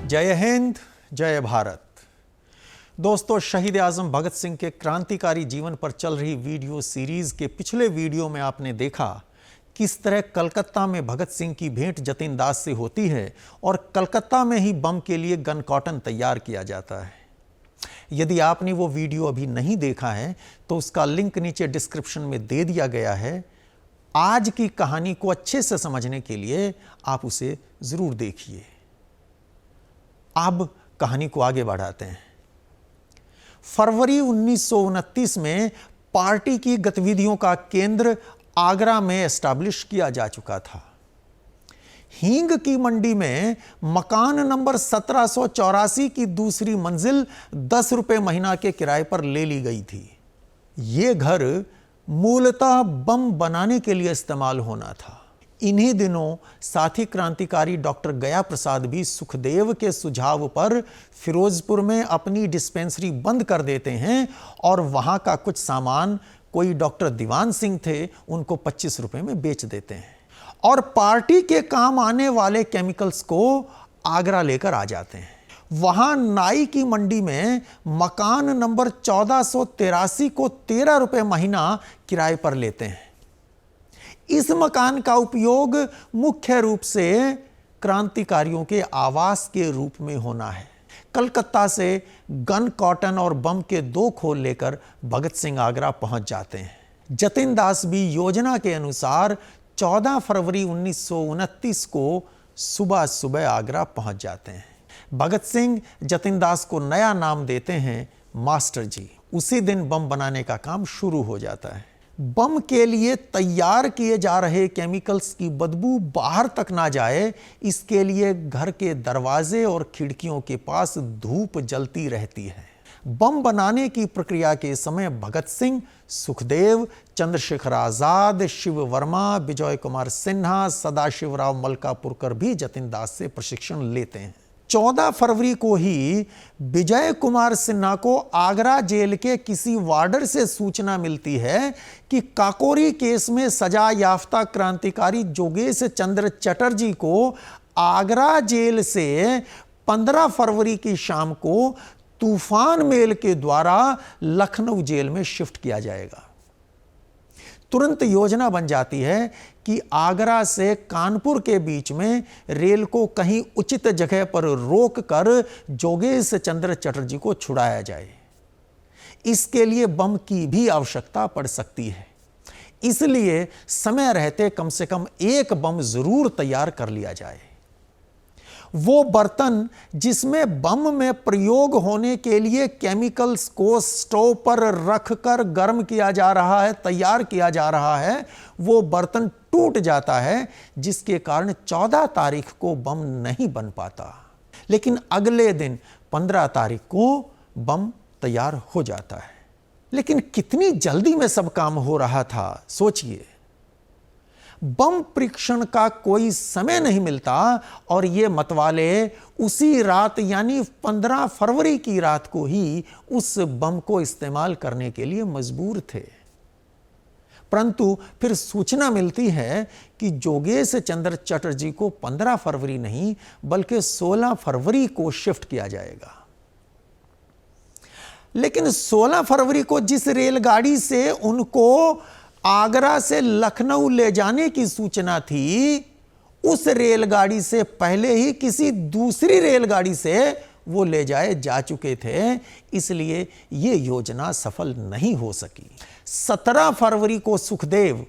जय हिंद, जय भारत। दोस्तों, शहीद आजम भगत सिंह के क्रांतिकारी जीवन पर चल रही वीडियो सीरीज के पिछले वीडियो में आपने देखा किस तरह कलकत्ता में भगत सिंह की भेंट जतिन दास से होती है और कलकत्ता में ही बम के लिए गन कॉटन तैयार किया जाता है। यदि आपने वो वीडियो अभी नहीं देखा है तो उसका लिंक नीचे डिस्क्रिप्शन में दे दिया गया है। आज की कहानी को अच्छे से समझने के लिए आप उसे जरूर देखिए। अब कहानी को आगे बढ़ाते हैं। फरवरी 1929 में पार्टी की गतिविधियों का केंद्र आगरा में एस्टैब्लिश किया जा चुका था। हींग की मंडी में मकान नंबर 1784 की दूसरी मंजिल 10 रुपए महीना के किराए पर ले ली गई थी। यह घर मूलतः बम बनाने के लिए इस्तेमाल होना था। इन्हीं दिनों साथी क्रांतिकारी डॉक्टर गया प्रसाद भी सुखदेव के सुझाव पर फिरोजपुर में अपनी डिस्पेंसरी बंद कर देते हैं और वहां का कुछ सामान कोई डॉक्टर दीवान सिंह थे उनको 25 रुपए में बेच देते हैं और पार्टी के काम आने वाले केमिकल्स को आगरा लेकर आ जाते हैं। वहां नाई की मंडी में मकान नंबर 1483 को 13 रुपए महीना किराए पर लेते हैं। इस मकान का उपयोग मुख्य रूप से क्रांतिकारियों के आवास के रूप में होना है। कलकत्ता से गन कॉटन और बम के 2 खोल लेकर भगत सिंह आगरा पहुंच जाते हैं। जतिन दास भी योजना के अनुसार 14 फरवरी 1929 को सुबह सुबह आगरा पहुंच जाते हैं। भगत सिंह जतिन दास को नया नाम देते हैं मास्टर जी। उसी दिन बम बनाने का काम शुरू हो जाता है। बम के लिए तैयार किए जा रहे केमिकल्स की बदबू बाहर तक ना जाए, इसके लिए घर के दरवाजे और खिड़कियों के पास धूप जलती रहती है। बम बनाने की प्रक्रिया के समय भगत सिंह, सुखदेव, चंद्रशेखर आजाद, शिव वर्मा, विजय कुमार सिन्हा, सदाशिवराव मलकापुरकर भी जतिन दास से प्रशिक्षण लेते हैं। 14 फरवरी को ही विजय कुमार सिन्हा को आगरा जेल के किसी वार्डर से सूचना मिलती है कि काकोरी केस में सजा याफ्ता क्रांतिकारी जोगेश चंद्र चटर्जी को आगरा जेल से 15 फरवरी की शाम को तूफान मेल के द्वारा लखनऊ जेल में शिफ्ट किया जाएगा। तुरंत योजना बन जाती है कि आगरा से कानपुर के बीच में रेल को कहीं उचित जगह पर रोककर जोगेश चंद्र चटर्जी को छुड़ाया जाए। इसके लिए बम की भी आवश्यकता पड़ सकती है, इसलिए समय रहते कम से कम एक बम जरूर तैयार कर लिया जाए। वो बर्तन जिसमें बम में प्रयोग होने के लिए केमिकल्स को स्टोव पर रखकर गर्म किया जा रहा है, तैयार किया जा रहा है, वो बर्तन टूट जाता है, जिसके कारण 14 तारीख को बम नहीं बन पाता। लेकिन अगले दिन 15 तारीख को बम तैयार हो जाता है। लेकिन कितनी जल्दी में सब काम हो रहा था, सोचिए। बम परीक्षण का कोई समय नहीं मिलता और ये मतवाले उसी रात यानी 15 फरवरी की रात को ही उस बम को इस्तेमाल करने के लिए मजबूर थे। परंतु फिर सूचना मिलती है कि जोगेश चंद्र चटर्जी को 15 फरवरी नहीं बल्कि 16 फरवरी को शिफ्ट किया जाएगा। लेकिन 16 फरवरी को जिस रेलगाड़ी से उनको आगरा से लखनऊ ले जाने की सूचना थी, उस रेलगाड़ी से पहले ही किसी दूसरी रेलगाड़ी से वो ले जाए जा चुके थे, इसलिए ये योजना सफल नहीं हो सकी। 17 फरवरी को सुखदेव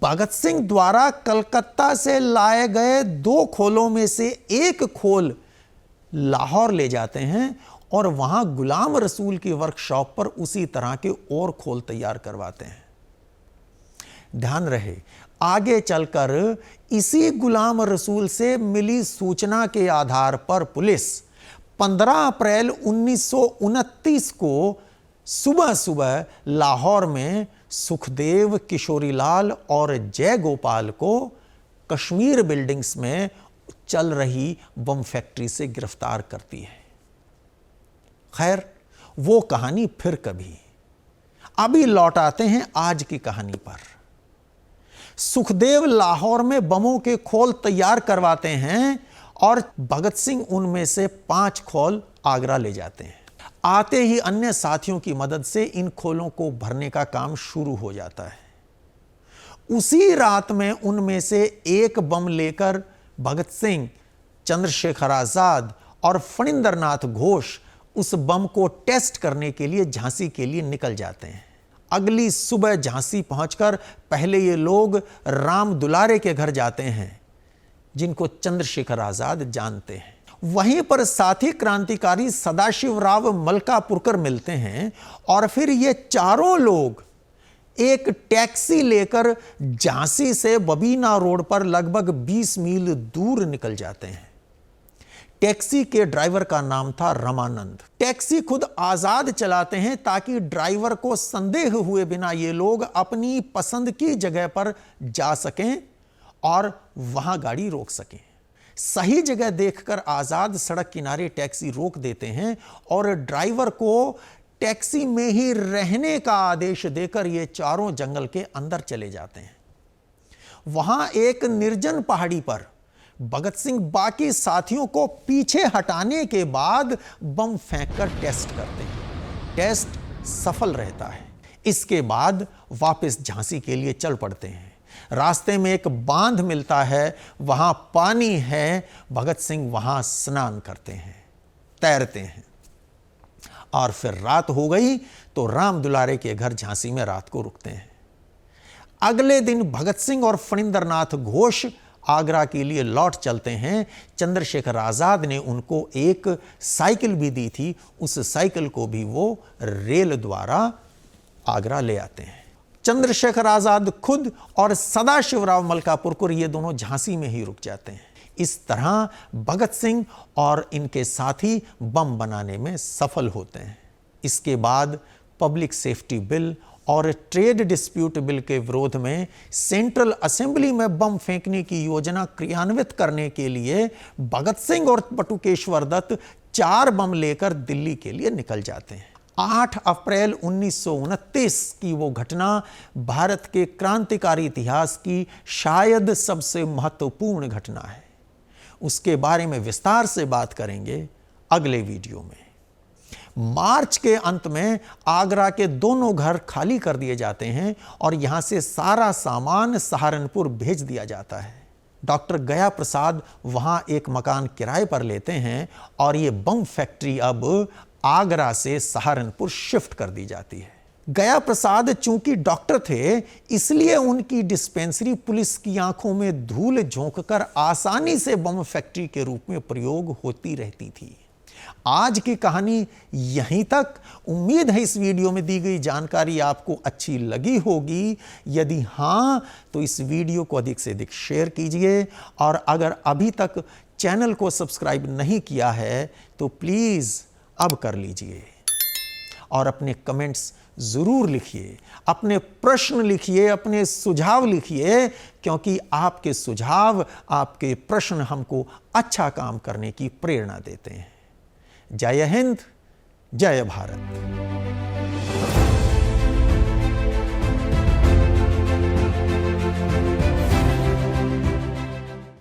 भगत सिंह द्वारा कलकत्ता से लाए गए 2 खोलों में से एक खोल लाहौर ले जाते हैं और वहां गुलाम रसूल की वर्कशॉप पर उसी तरह के और खोल तैयार करवाते हैं। ध्यान रहे, आगे चलकर इसी गुलाम रसूल से मिली सूचना के आधार पर पुलिस 15 अप्रैल 1929 को सुबह सुबह लाहौर में सुखदेव, किशोरीलाल और जय गोपाल को कश्मीर बिल्डिंग्स में चल रही बम फैक्ट्री से गिरफ्तार करती है। खैर, वो कहानी फिर कभी। अभी लौट आते हैं आज की कहानी पर। सुखदेव लाहौर में बमों के खोल तैयार करवाते हैं और भगत सिंह उनमें से 5 खोल आगरा ले जाते हैं। आते ही अन्य साथियों की मदद से इन खोलों को भरने का काम शुरू हो जाता है। उसी रात में उनमें से एक बम लेकर भगत सिंह, चंद्रशेखर आजाद और फणींद्रनाथ घोष उस बम को टेस्ट करने के लिए झांसी के लिए निकल जाते हैं। अगली सुबह झांसी पहुंचकर पहले ये लोग राम दुलारे के घर जाते हैं, जिनको चंद्रशेखर आजाद जानते हैं। वहीं पर साथी क्रांतिकारी सदाशिवराव मलकापुरकर मिलते हैं और फिर ये चारों लोग एक टैक्सी लेकर झांसी से बबीना रोड पर लगभग 20 मील दूर निकल जाते हैं। टैक्सी के ड्राइवर का नाम था रमानंद। टैक्सी खुद आजाद चलाते हैं ताकि ड्राइवर को संदेह हुए बिना ये लोग अपनी पसंद की जगह पर जा सकें और वहां गाड़ी रोक सकें। सही जगह देखकर आजाद सड़क किनारे टैक्सी रोक देते हैं और ड्राइवर को टैक्सी में ही रहने का आदेश देकर ये चारों जंगल के अंदर चले जाते हैं। वहां एक निर्जन पहाड़ी पर भगत सिंह बाकी साथियों को पीछे हटाने के बाद बम फेंककर टेस्ट करते हैं। टेस्ट सफल रहता है। इसके बाद वापस झांसी के लिए चल पड़ते हैं। रास्ते में एक बांध मिलता है, वहां पानी है। भगत सिंह वहां स्नान करते हैं, तैरते हैं और फिर रात हो गई तो राम दुलारे के घर झांसी में रात को रुकते हैं। अगले दिन भगत सिंह और फणींद्रनाथ घोष आगरा के लिए लौट चलते हैं। चंद्रशेखर आजाद ने उनको एक साइकिल भी दी थी, उस साइकिल को भी वो रेल द्वारा आगरा ले आते हैं। चंद्रशेखर आजाद खुद और सदाशिवराव मलकापुरकर ये दोनों झांसी में ही रुक जाते हैं। इस तरह भगत सिंह और इनके साथी बम बनाने में सफल होते हैं। इसके बाद पब्लिक सेफ्टी बिल और ट्रेड डिस्प्यूट बिल के विरोध में सेंट्रल असेंबली में बम फेंकने की योजना क्रियान्वित करने के लिए भगत सिंह और बटुकेश्वर दत्त 4 बम लेकर दिल्ली के लिए निकल जाते हैं। 8 अप्रैल 1929 की वो घटना भारत के क्रांतिकारी इतिहास की शायद सबसे महत्वपूर्ण घटना है। उसके बारे में विस्तार से बात करेंगे अगले वीडियो में। मार्च के अंत में आगरा के दोनों घर खाली कर दिए जाते हैं और यहां से सारा सामान सहारनपुर भेज दिया जाता है। डॉक्टर गया प्रसाद वहां एक मकान किराए पर लेते हैं और यह बम फैक्ट्री अब आगरा से सहारनपुर शिफ्ट कर दी जाती है। गया प्रसाद चूंकि डॉक्टर थे, इसलिए उनकी डिस्पेंसरी पुलिस की आंखों में धूल झोंककर आसानी से बम फैक्ट्री के रूप में प्रयोग होती रहती थी। आज की कहानी यहीं तक। उम्मीद है इस वीडियो में दी गई जानकारी आपको अच्छी लगी होगी। यदि हां तो इस वीडियो को अधिक से अधिक शेयर कीजिए और अगर अभी तक चैनल को सब्सक्राइब नहीं किया है तो प्लीज अब कर लीजिए और अपने कमेंट्स जरूर लिखिए, अपने प्रश्न लिखिए, अपने सुझाव लिखिए, क्योंकि आपके सुझाव, आपके प्रश्न हमको अच्छा काम करने की प्रेरणा देते हैं। जय हिंद, जय भारत।